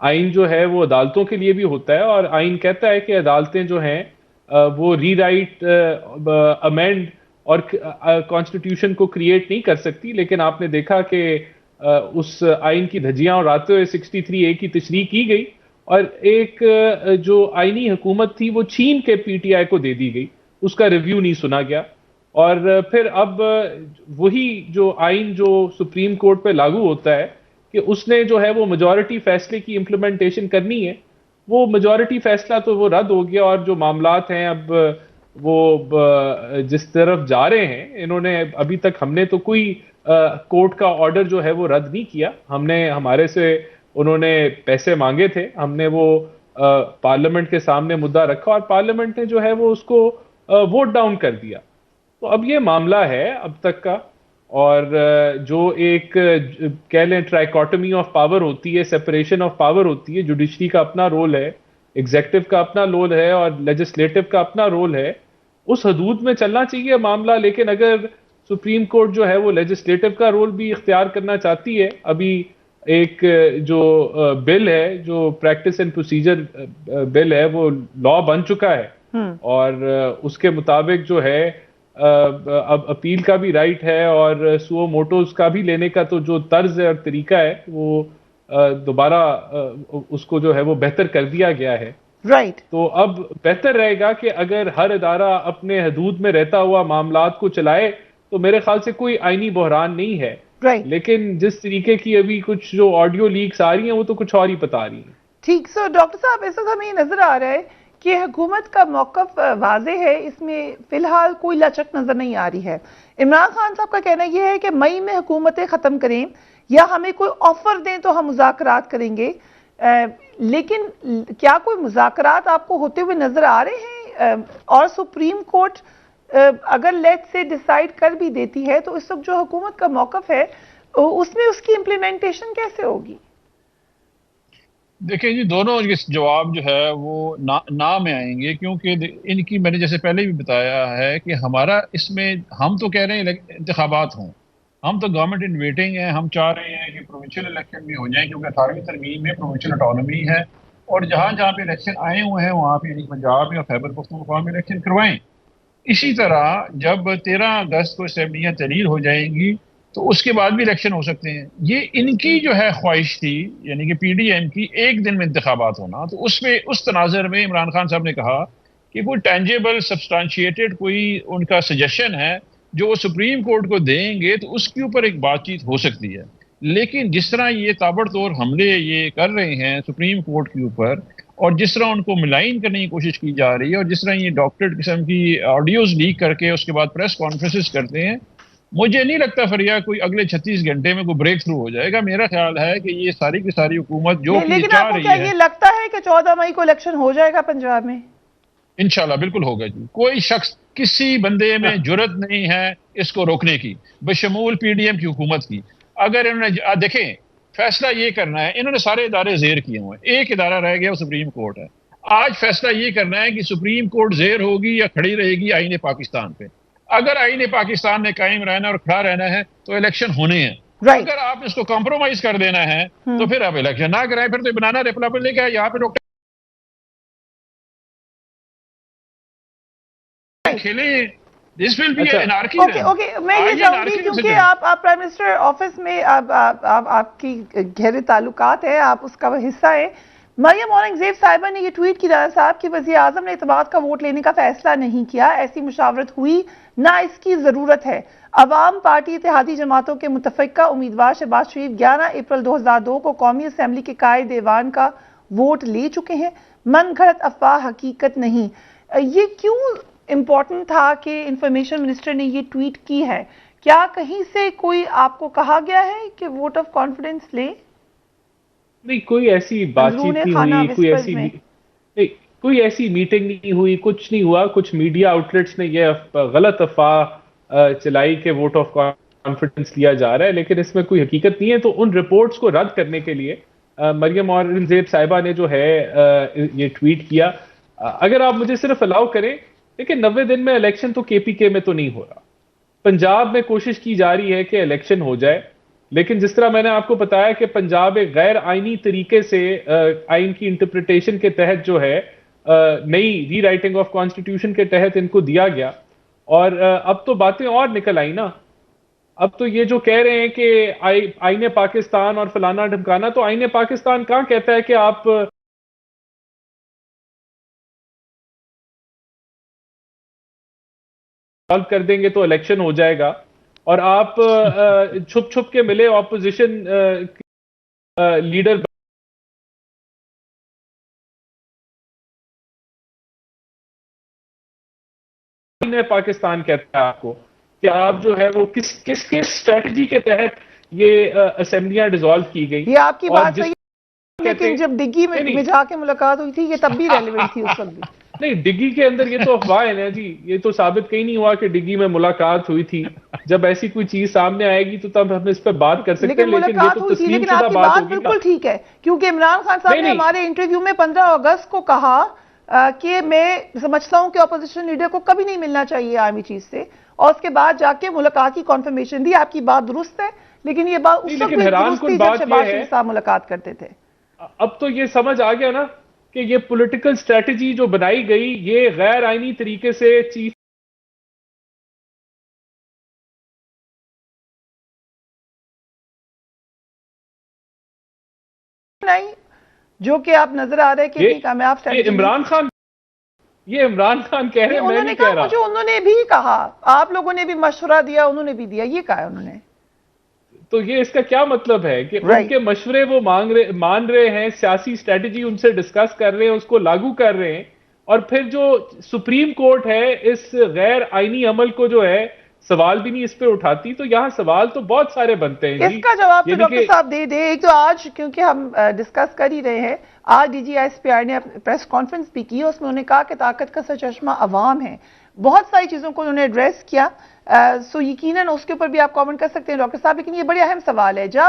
آئین جو ہے وہ عدالتوں کے لیے بھی ہوتا ہے، اور آئین کہتا ہے کہ عدالتیں جو ہیں وہ ری رائٹ، امینڈ اور کانسٹیٹیوشن کو کریٹ نہیں کر سکتی. لیکن آپ نے دیکھا کہ اس آئین کی دھجیاں اڑاتے ہوئے 63A کی تشریح کی گئی، اور ایک جو آئینی حکومت تھی وہ چین کے پی ٹی آئی کو دے دی گئی، اس کا ریویو نہیں سنا گیا. اور پھر اب وہی جو آئین جو سپریم کورٹ پہ لاگو ہوتا ہے کہ اس نے جو ہے وہ میجورٹی فیصلے کی امپلیمنٹیشن کرنی ہے، وہ میجورٹی فیصلہ تو وہ رد ہو گیا. اور جو معاملات ہیں اب وہ جس طرف جا رہے ہیں، انہوں نے ابھی تک ہم نے تو کوئی کورٹ کا آرڈر جو ہے وہ رد نہیں کیا. ہم نے ہمارے سے انہوں نے پیسے مانگے تھے، ہم نے وہ پارلیمنٹ کے سامنے مدعا رکھا، اور پارلیمنٹ نے جو ہے وہ اس کو ووٹ ڈاؤن کر دیا. تو اب یہ معاملہ ہے اب تک کا. اور جو ایک کہہ لیں ٹرائیکاٹمی آف پاور ہوتی ہے، سیپریشن آف پاور ہوتی ہے، جوڈیشری کا اپنا رول ہے، ایگزیکٹو کا اپنا رول ہے، اور لیجسلیٹو کا اپنا رول ہے. اس حدود میں چلنا چاہیے معاملہ. لیکن اگر سپریم کورٹ جو ہے وہ لیجسلیٹو کا رول بھی اختیار کرنا چاہتی ہے، ابھی ایک جو بل ہے، جو پریکٹس اینڈ پروسیجر بل ہے، وہ لا بن چکا ہے، اور اس کے مطابق جو ہے اب اپیل کا بھی رائٹ ہے، اور سو موٹوز کا بھی لینے کا تو جو طرز ہے اور طریقہ ہے وہ دوبارہ اس کو جو ہے وہ بہتر کر دیا گیا ہے. رائٹ. تو اب بہتر رہے گا کہ اگر ہر ادارہ اپنے حدود میں رہتا ہوا معاملات کو چلائے تو میرے خیال سے کوئی آئینی بحران نہیں ہے. لیکن جس طریقے کی ابھی کچھ جو آڈیو لیکس آ رہی ہیں وہ تو کچھ اور ہی بتا رہی ہیں. ٹھیک. سو ڈاکٹر صاحب، اس وقت ہمیں یہ نظر آ رہا ہے کہ حکومت کا موقف واضح ہے، اس میں فی الحال کوئی لچک نظر نہیں آ رہی ہے. عمران خان صاحب کا کہنا یہ ہے کہ مئی میں حکومتیں ختم کریں یا ہمیں کوئی آفر دیں تو ہم مذاکرات کریں گے. لیکن کیا کوئی مذاکرات آپ کو ہوتے ہوئے نظر آ رہے ہیں؟ اور سپریم کورٹ اگر لیٹ سے ڈیسائیڈ کر بھی دیتی ہے تو اس وقت جو حکومت کا موقف ہے اس میں اس کی امپلیمنٹیشن کیسے ہوگی؟ دیکھیں جی، دونوں جواب جو ہے وہ نا میں آئیں گے، کیونکہ ان کی میں نے جیسے پہلے بھی بتایا ہے کہ ہمارا اس میں ہم تو کہہ رہے ہیں انتخابات ہوں، ہم تو گورنمنٹ ان ویٹنگ ہیں. ہم چاہ رہے ہیں کہ پروونشل الیکشن بھی ہو جائیں، کیونکہ 18ویں ترمیم میں پروونشل اٹانومی ہے، اور جہاں جہاں پہ الیکشن آئے ہوئے ہیں وہاں پہ یعنی پنجاب میں اور خیبر پختونخوا میں الیکشن کروائیں. اسی طرح جب 13 اگست کو اسمبلیاں تحریر ہو جائیں گی تو اس کے بعد بھی الیکشن ہو سکتے ہیں. یہ ان کی جو ہے خواہش تھی، یعنی کہ پی ڈی ایم کی ایک دن میں انتخابات ہونا. تو اس تناظر میں عمران خان صاحب نے کہا کہ کوئی ٹینجیبل سبسٹانشیٹڈ کوئی ان کا سجیشن ہے جو وہ سپریم کورٹ کو دیں گے تو اس کے اوپر ایک بات چیت ہو سکتی ہے. لیکن جس طرح یہ تابڑ توڑ حملے یہ کر رہے ہیں سپریم کورٹ کے اوپر، اور جس طرح ان کو ملائن کرنے کی کوشش کی جا رہی ہے، اور جس طرح یہ ڈاکٹر قسم کی آڈیوز لیک کر کے اس کے بعد پریس کانفرنسز کرتے ہیں، مجھے نہیں لگتا فریا کوئی اگلے 36 گھنٹے میں کوئی بریک تھرو ہو جائے گا. میرا خیال ہے کہ یہ ساری کی ساری حکومت جو کہ یہ لیکن آپ چاہ کو کیا رہی ہے، یہ لگتا ہے کہ 14 مئی کو الیکشن ہو جائے گا پنجاب میں؟ انشاءاللہ بالکل ہوگا جی. کوئی شخص کسی بندے میں جرت نہیں ہے اس کو روکنے کی، بشمول پی ڈی ایم کی حکومت کی. اگر انہوں نے دیکھیں فیصلہ یہ کرنا ہے، انہوں نے سارے ادارے زیر کیے ہوئے ہیں، ایک ادارہ رہ گیا وہ سپریم کورٹ ہے. آج فیصلہ یہ کرنا ہے کہ سپریم کورٹ زیر ہوگی یا کھڑی رہے گی آئین پاکستان پہ. اگر آئین پاکستان نے قائم رہنا اور کھڑا رہنا ہے تو الیکشن ہونے ہیں. اگر آپ اس کو کمپرومائز کر دینا ہے تو پھر آپ الیکشن نہ کرائیں. پھر تو بنانا ریپبلک ہے، یہاں پہ ڈاکٹر کھیلیں. This will be an anarchy then. Okay, میں یہ چاہوں گی کیونکہ آپ پرائم منسٹر آفس میں آپ کی گہرے تعلقات ہیں، آپ اس کا حصہ ہیں. مریم اورنگزیب صاحبہ نے یہ ٹویٹ کیا صاحب کہ وزیر اعظم نے اعتماد کا ووٹ لینے کا فیصلہ نہیں کیا، ایسی مشاورت ہوئی نہ اس کی ضرورت ہے. عوام پارٹی اتحادی جماعتوں کے متفقہ امیدوار شہباز شریف 11 اپریل 2002 کو قومی اسمبلی کے قائد ایوان کا ووٹ لے چکے ہیں. من گھڑت افواہ حقیقت نہیں. یہ کیوں امپورٹنٹ تھا کہ انفارمیشن منسٹر نے یہ ٹویٹ کی ہے؟ کیا کہیں سے کوئی آپ کو کہا گیا ہے کہ ووٹ آف کانفیڈنس لے؟ نہیں، کوئی ایسی بات چیت نہیں ہوئی، کوئی ایسی میٹنگ نہیں ہوئی، کچھ نہیں ہوا. کچھ میڈیا آؤٹلیٹس نے یہ غلط افواہ چلائی کہ ووٹ آف کانفیڈنس لیا جا رہا ہے، لیکن اس میں کوئی حقیقت نہیں ہے. تو ان رپورٹس کو رد کرنے کے لیے مریم اورنگزیب صاحبہ نے جو ہے یہ ٹویٹ کیا. اگر آپ مجھے صرف الاؤ کریں، لیکن 90 دن میں الیکشن تو کے پی کے میں تو نہیں ہو رہا. پنجاب میں کوشش کی جا رہی ہے کہ الیکشن ہو جائے. لیکن جس طرح میں نے آپ کو بتایا کہ پنجاب ایک غیر آئینی طریقے سے آئین کی انٹرپریٹیشن کے تحت جو ہے نئی ری رائٹنگ آف کانسٹیٹیوشن کے تحت ان کو دیا گیا، اور اب تو باتیں اور نکل آئی نا. اب تو یہ جو کہہ رہے ہیں کہ آئین پاکستان اور فلانا ڈھمکانا، تو آئین پاکستان کہاں کہتا ہے کہ آپ سالو کر دیں گے تو الیکشن ہو جائے گا، اور آپ چھپ چھپ کے ملے اپوزیشن لیڈر پاکستان کہتا ہے آپ کو کہ آپ جو ہے وہ کس کس کس اسٹریٹجی کے تحت یہ اسمبلیاں ڈیزالو کی گئی. یہ آپ کی بات صحیح ہے، لیکن جب ڈگی میں جا کے ملاقات ہوئی تھی یہ تب بھی ریلیونٹ تھی اس وقت بھی. نہیں، ڈگی کے اندر یہ تو افواہیں ہیں جی، یہ تو ثابت کہیں نہیں ہوا کہ ڈگی میں ملاقات ہوئی تھی. جب ایسی کوئی چیز سامنے آئے گی تو تب ہم اس پہ بات کر سکتے ہیں، لیکن یہ تو تسلیم شدہ بات ہوگی. بالکل ٹھیک ہے، کیونکہ عمران خان صاحب نے ہمارے انٹرویو میں 15 اگست کو کہا کہ میں سمجھتا ہوں کہ اپوزیشن لیڈر کو کبھی نہیں ملنا چاہیے عوامی چیز سے، اور اس کے بعد جا کے ملاقات کی کنفرمیشن دی. آپ کی بات درست ہے، لیکن یہ بات اس وقت درست تھی جب شہباز شریف صاحب ملاقات کرتے تھے. اب تو یہ سمجھ آ گیا نا کہ یہ پولیٹیکل اسٹریٹجی جو بنائی گئی یہ غیر آئینی طریقے سے چیف نہیں، جو کہ آپ نظر آ رہے کہ کامیاب اسٹریٹجی. یہ عمران خان کہہ رہے ہیں، میں نہیں کہہ رہا. مجھے انہوں نے بھی کہا، آپ لوگوں نے بھی مشورہ دیا، انہوں نے بھی دیا، یہ کہا انہوں نے. تو یہ اس کا کیا مطلب ہے کہ ان کے مشورے وہ مان رہے ہیں، سیاسی اسٹریٹجی ان سے ڈسکس کر رہے ہیں، اس کو لاگو کر رہے ہیں، اور پھر جو سپریم کورٹ ہے اس غیر آئینی عمل کو جو ہے سوال بھی نہیں اس پہ اٹھاتی. تو یہاں سوال تو بہت سارے بنتے ہیں. اس کا جواب تو ڈاکٹر صاحب دے دیں. ایک تو آج کیونکہ ہم ڈسکس کر ہی رہے ہیں، آج D G I S P R نے پریس کانفرنس بھی کی، اس میں انہوں نے کہا کہ طاقت کا سرچشمہ عوام ہے. بہت ساری چیزوں کو انہوں نے ایڈریس کیا، سو یقیناً اس کے اوپر بھی آپ کامنٹ کر سکتے ہیں ڈاکٹر صاحب. لیکن یہ بڑی اہم سوال ہے، جب